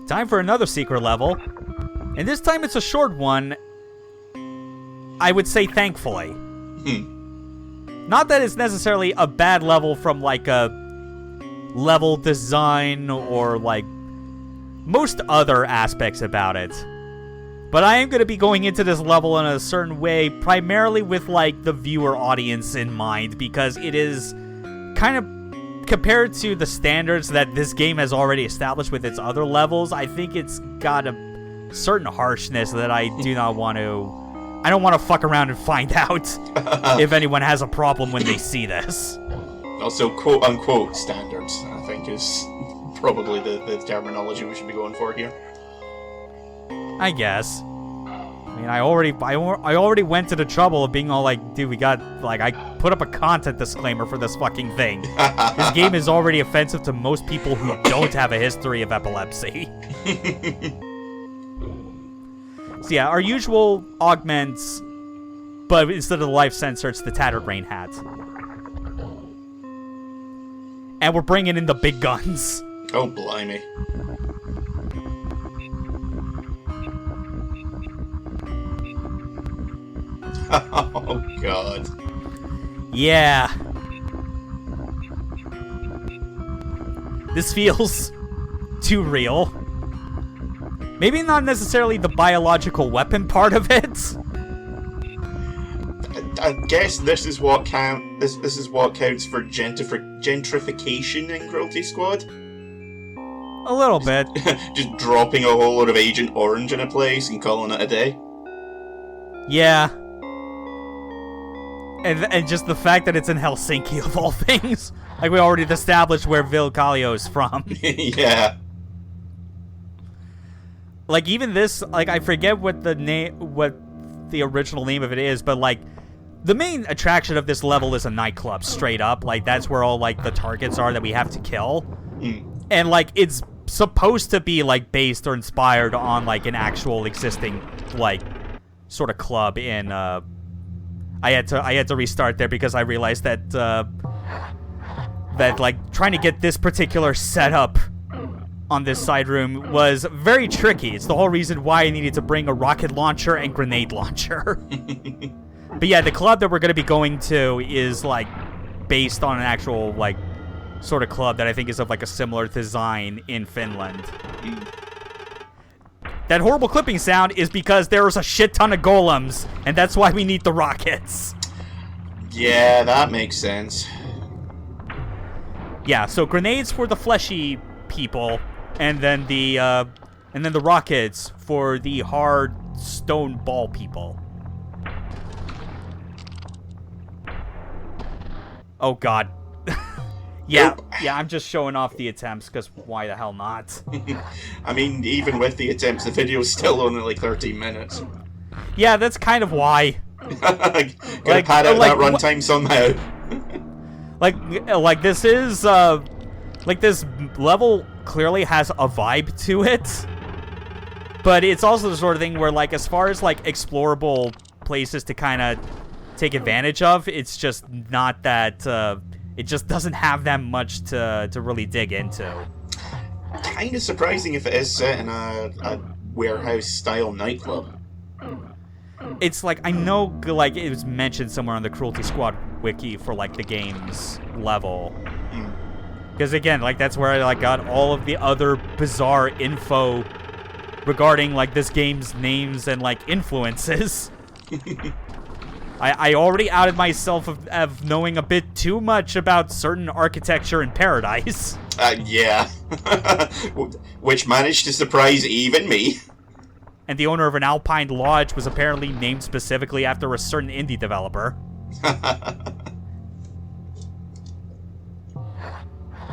Time for another secret level. And this time it's a short one. I would say thankfully. Not that it's necessarily a bad level from like a level design or like most other aspects about it. But I am going to be going into this level in a certain way, primarily with like the viewer audience in mind, because it is kind of compared to the standards that this game has already established with its other levels. I think it's got a certain harshness that I do not want to. I don't want to fuck around and find out if anyone has a problem when they see this. Also, quote-unquote standards, I think, is probably the terminology we should be going for here. I guess. I mean, I already went to the trouble of being all like, dude, we got, like, I put up a content disclaimer for this fucking thing. This game is already offensive to most people who don't have a history of epilepsy. So yeah, our usual augments, but instead of the life sensor, it's the Tattered Rain Hat. And we're bringing in the big guns. Oh, blimey. Oh, God. Yeah. This feels too real. Maybe not necessarily the biological weapon part of it. I guess this is what this is what counts for gentrification in Cruelty Squad. A little bit. Just dropping a whole lot of Agent Orange in a place and calling it a day. Yeah. And just the fact that it's in Helsinki, of all things. Like, we already established where Vil Kallio is from. Yeah. Like, even this, like, I forget what the original name of it is, but, like, the main attraction of this level is a nightclub, straight up. Like, that's where all, like, the targets are that we have to kill. And, like, it's supposed to be, like, based or inspired on, like, an actual existing, like, sort of club in, I had to restart there because I realized that, like, trying to get this particular setup on this side room was very tricky. It's the whole reason why I needed to bring a rocket launcher and grenade launcher. But yeah, the club that we're going to be going to is, like, based on an actual, like, sort of club that I think is of, like, a similar design in Finland. That horrible clipping sound is because there's a shit ton of golems, and that's why we need the rockets. Yeah, that makes sense. Yeah, so grenades for the fleshy people, and then the rockets for the hard stone ball people. Oh god. Yeah, I'm just showing off the attempts, because why the hell not? I mean, even with the attempts, the video's still only like 13 minutes. Yeah, that's kind of why. Gotta pad out that runtime somehow. like this is, like, this level clearly has a vibe to it. But it's also the sort of thing where, like, as far as, like, explorable places to kind of take advantage of, it's just not that, it just doesn't have that much to really dig into. Kind of surprising if it is set in a warehouse-style nightclub. It's like, I know, like, it was mentioned somewhere on the Cruelty Squad wiki for, like, the game's level. Because, again, like, that's where I, like, got all of the other bizarre info regarding, like, this game's names and, like, influences. I already outed myself of knowing a bit too much about certain architecture in Paradise. Yeah. Which managed to surprise even me. And the owner of an Alpine Lodge was apparently named specifically after a certain indie developer.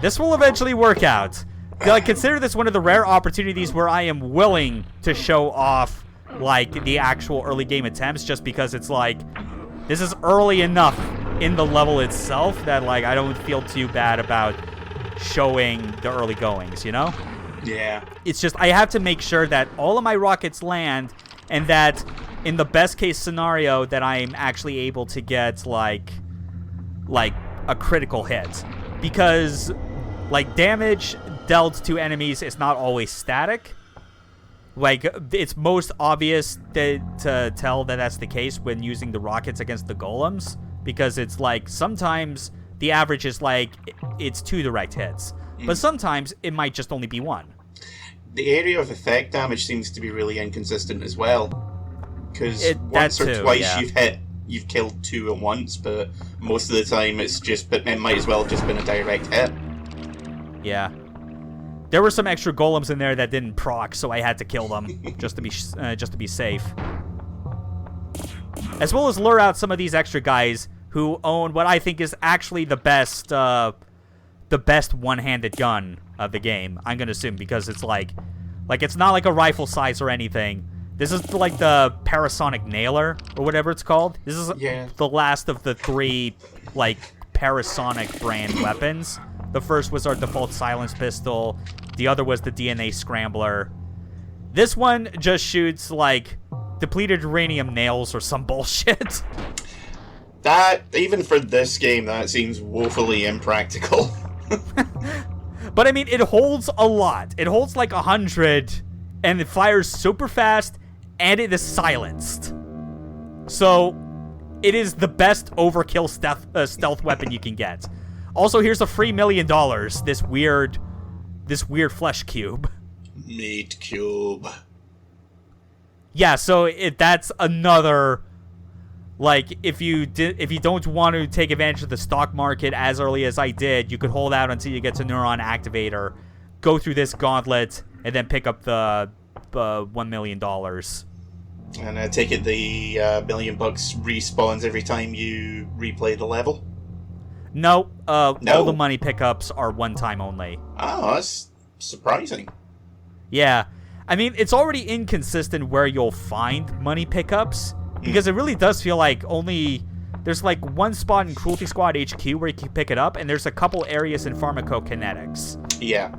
This will eventually work out. Like, consider this one of the rare opportunities where I am willing to show off, like, the actual early game attempts, just because it's like, this is early enough in the level itself that, like, I don't feel too bad about showing the early goings, you know? Yeah. It's just, I have to make sure that all of my rockets land, and that in the best case scenario that I'm actually able to get, like a critical hit. Because, like, damage dealt to enemies is not always static. Like, it's most obvious to tell that that's the case when using the rockets against the golems, because it's like sometimes the average is like it's 2 direct hits, but sometimes it might just only be 1. The area of effect damage seems to be really inconsistent as well, because once or twice you've killed 2 at once, but most of the time it might as well have just been a direct hit. Yeah. There were some extra golems in there that didn't proc, so I had to kill them just to be safe. As well as lure out some of these extra guys who own what I think is actually the best one-handed gun of the game. I'm gonna assume, because it's like it's not like a rifle size or anything. This is like the Parasonic Nailer or whatever it's called. This is the last of the 3 like Parasonic brand weapons. The first was our default silence pistol. The other was the DNA Scrambler. This one just shoots, like, depleted uranium nails or some bullshit. That, even for this game, that seems woefully impractical. But, I mean, it holds a lot. It holds, like, 100, and it fires super fast, and it is silenced. So, it is the best overkill stealth weapon you can get. Also, here's a free $1 million. This weird flesh cube. Meat cube. Yeah, so that's another. Like, if you don't want to take advantage of the stock market as early as I did, you could hold out until you get to Neuron Activator, go through this gauntlet, and then pick up the $1 million. And I take it the $1 million respawns every time you replay the level? No, all the money pickups are one time only. Oh, that's surprising. Yeah. I mean, it's already inconsistent where you'll find money pickups, because it really does feel like there's like one spot in Cruelty Squad HQ where you can pick it up, and there's a couple areas in Pharmacokinetics. Yeah.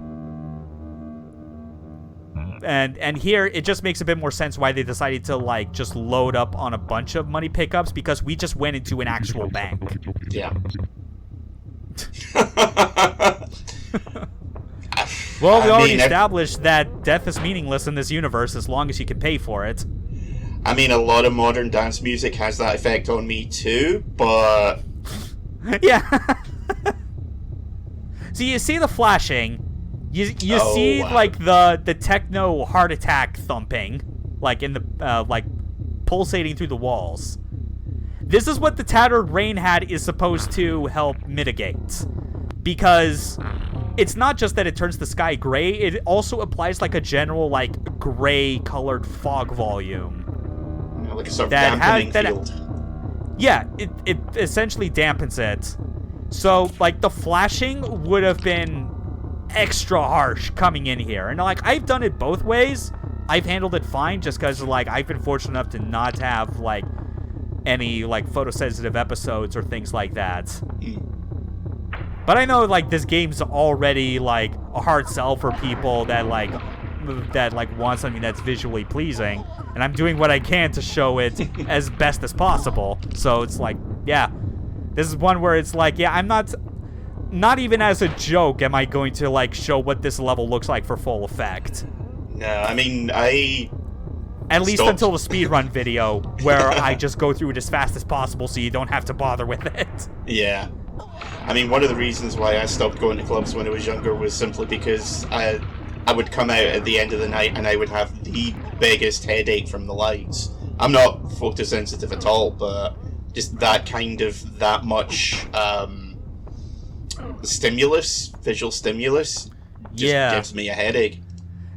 And here, it just makes a bit more sense why they decided to, like, just load up on a bunch of money pickups, because we just went into an actual bank. Yeah. Well, we already established that death is meaningless in this universe as long as you can pay for it. I mean, a lot of modern dance music has that effect on me too, but... Yeah. So you see the flashing. You see, like, the techno heart attack thumping, like, in the, like, pulsating through the walls. This is what the Tattered Rain Hat is supposed to help mitigate. Because it's not just that it turns the sky gray, it also applies, like, a general, like, gray-colored fog volume. Yeah, like a sort of dampening field. Yeah, it essentially dampens it. So, like, the flashing would have been extra harsh coming in here. And, like, I've done it both ways. I've handled it fine just because, like, I've been fortunate enough to not have, like, any, like, photosensitive episodes or things like that. But I know, like, this game's already, like, a hard sell for people that want something that's visually pleasing. And I'm doing what I can to show it as best as possible. So it's like, yeah. This is one where it's like, yeah, I'm not even as a joke am I going to, like, show what this level looks like for full effect. No, I mean, at least until the speedrun video, where I just go through it as fast as possible so you don't have to bother with it. Yeah. I mean, one of the reasons why I stopped going to clubs when I was younger was simply because I would come out at the end of the night and I would have the biggest headache from the lights. I'm not photosensitive at all, but just that much visual stimulus, gives me a headache.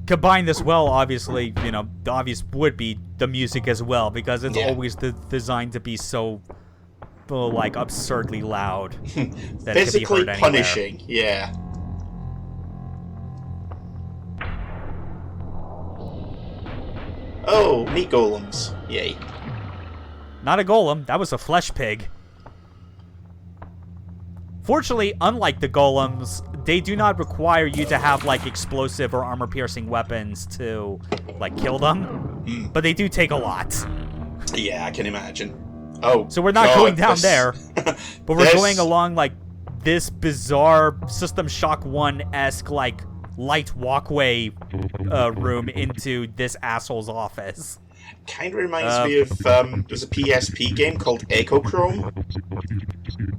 Combine this well, obviously, you know, the obvious would be the music as well, because it's always designed to be so, like, absurdly loud. That Physically it can be heard punishing, yeah. Oh, meat golems. Yay. Not a golem, that was a flesh pig. Fortunately, unlike the golems, they do not require you to have, like, explosive or armor-piercing weapons to, like, kill them. But they do take a lot. Yeah, I can imagine. Oh, so we're not going down there, but we're going along, like, this bizarre System Shock 1-esque, like, light walkway room into this asshole's office. Kind of reminds me of there's a PSP game called Echochrome.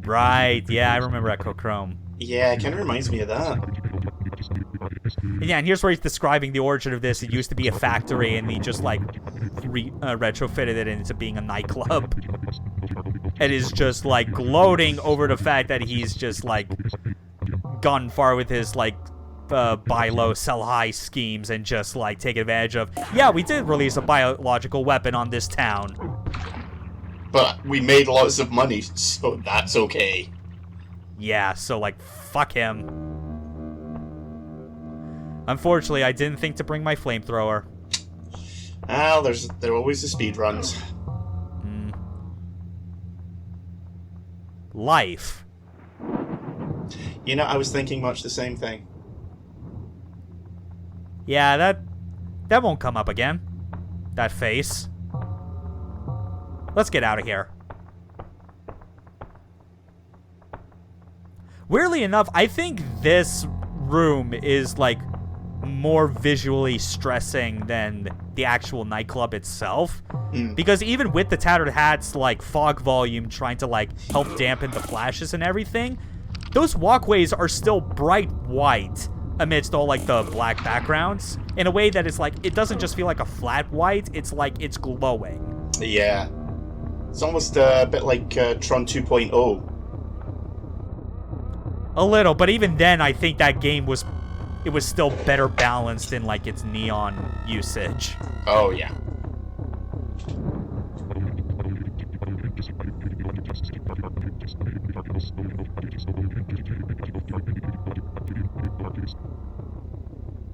Right, yeah, I remember Echochrome. Yeah, it kind of reminds me of that. Yeah, and here's where he's describing the origin of this. It used to be a factory, and he just, like, retrofitted it into being a nightclub. And is just, like, gloating over the fact that he's just, like, gone far with his, like, buy low, sell high schemes and just, like, take advantage of, yeah, we did release a biological weapon on this town. But we made lots of money, so that's okay. Yeah, so, like, fuck him. Unfortunately, I didn't think to bring my flamethrower. Well, there are always the speed runs. Life. You know, I was thinking much the same thing. Yeah, that won't come up again. That face. Let's get out of here. Weirdly enough, I think this room is, like, more visually stressing than the actual nightclub itself. Because even with the Tattered Hat's, like, fog volume trying to, like, help dampen the flashes and everything, those walkways are still bright white amidst all, like, the black backgrounds in a way that it's, like, it doesn't just feel like a flat white, it's like it's glowing. Yeah. It's almost a bit like Tron 2.0. A little, but even then, I think that game was still better balanced in, like, its neon usage. Oh, yeah.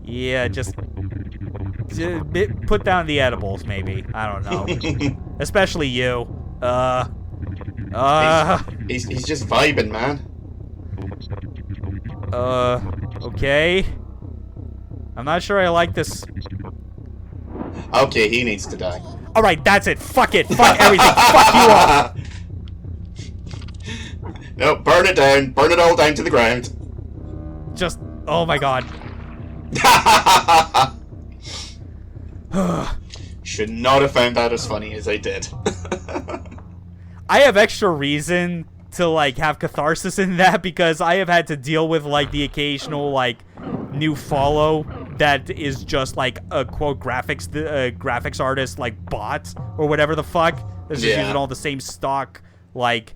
Yeah, just put down the edibles, maybe. I don't know. Especially you. He's just vibing, man. Okay. I'm not sure I like this. Okay, he needs to die. Alright, that's it. Fuck it. Fuck everything. Fuck you all. No, burn it down. Burn it all down to the ground. Just, oh my god. Should not have found that as funny as I did. I have extra reason to, like, have catharsis in that because I have had to deal with, like, the occasional, like, new follow that is just, like, a, quote, graphics artist, like, bot or whatever the fuck. That's just using all the same stock, like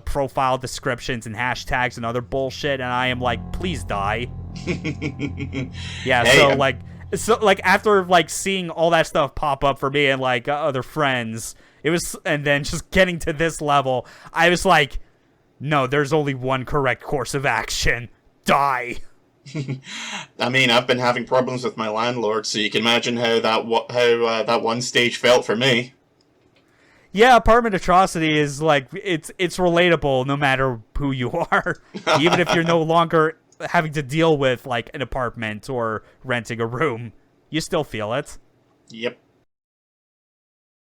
profile descriptions and hashtags and other bullshit, and I am like, please die. Yeah, hey, so after, like, seeing all that stuff pop up for me and, like, other friends, it was, and then just getting to this level, I was like, no, there's only one correct course of action. Die. I mean, I've been having problems with my landlord, so you can imagine how that one stage felt for me. Yeah, apartment atrocity is, like, it's relatable no matter who you are. Even if you're no longer having to deal with, like, an apartment or renting a room, you still feel it. Yep.